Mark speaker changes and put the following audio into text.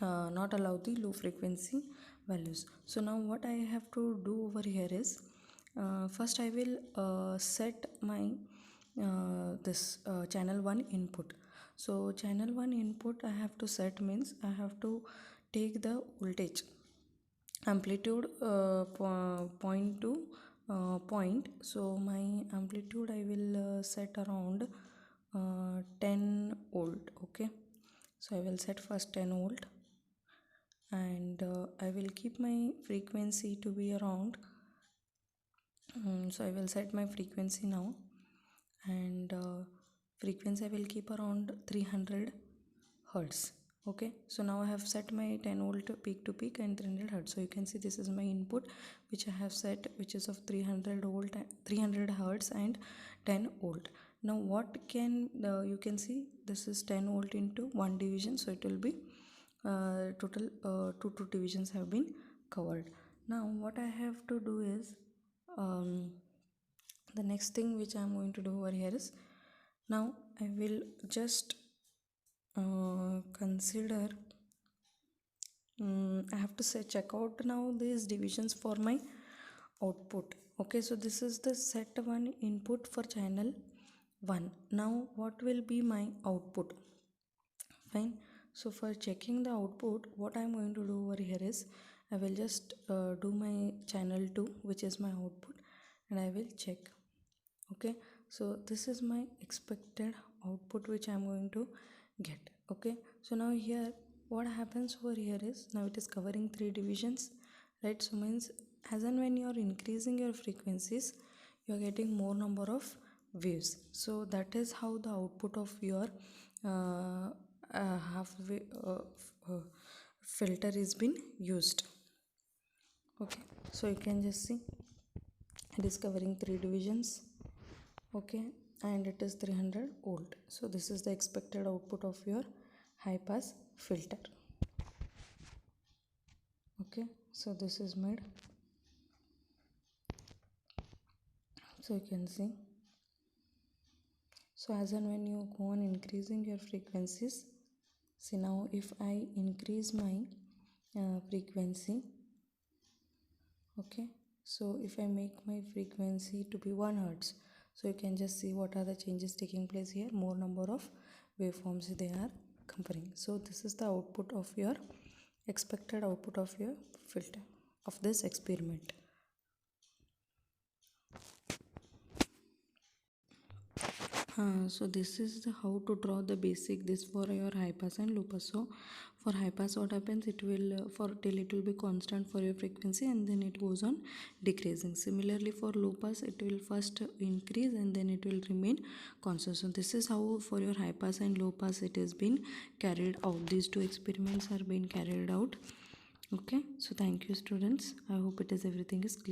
Speaker 1: not allow the low frequency values. So now what I have to do over here is, first I will set my this channel 1 input. So channel 1 input I have to set means I have to take the voltage amplitude point to point. So my amplitude I will set around 10 volt. Okay, so I will set first 10 volt, and I will keep my frequency to be around so I will set my frequency now, and frequency I will keep around 300 hertz. Okay, so now I have set my 10 volt peak to peak and 300 hertz. So you can see this is my input which I have set, which is of 300 volt, 300 hertz and 10 volt. Now what can you can see this is 10 volt into 1 division, so it will be total 2 divisions have been covered. Now what I have to do is, the next thing which I am going to do over here is, now I will just consider I have to say check out now these divisions for my output. Okay, so this is the set 1 input for channel 1. Now what will be my output? Fine. So for checking the output, what I am going to do over here is, I will just do my channel 2, which is my output, and I will check. Okay, so this is my expected output which I am going to get. Okay, so now here what happens over here is, now it is covering 3 divisions, right? So means as and when you are increasing your frequencies, you are getting more number of waves. So that is how the output of your half-wave filter is been used. Okay, so you can just see it is covering 3 divisions. Okay, and it is 300 volt. So this is the expected output of your high pass filter. Okay, so this is made. So you can see, so as and when you go on increasing your frequencies, see now if I increase my frequency, okay, so if I make my frequency to be 1 hertz, so you can just see what are the changes taking place here. More number of waveforms they are comparing. So this is the output of your expected output of your filter of this experiment. So this is how to draw the basic this for your high pass and low pass. So for high pass what happens, it will for till it will be constant for your frequency and then it goes on decreasing. Similarly for low pass it will first increase and then it will remain constant. So this is how for your high pass and low pass it has been carried out. These two experiments are being carried out. Okay, so thank you students. I hope it is everything is clear.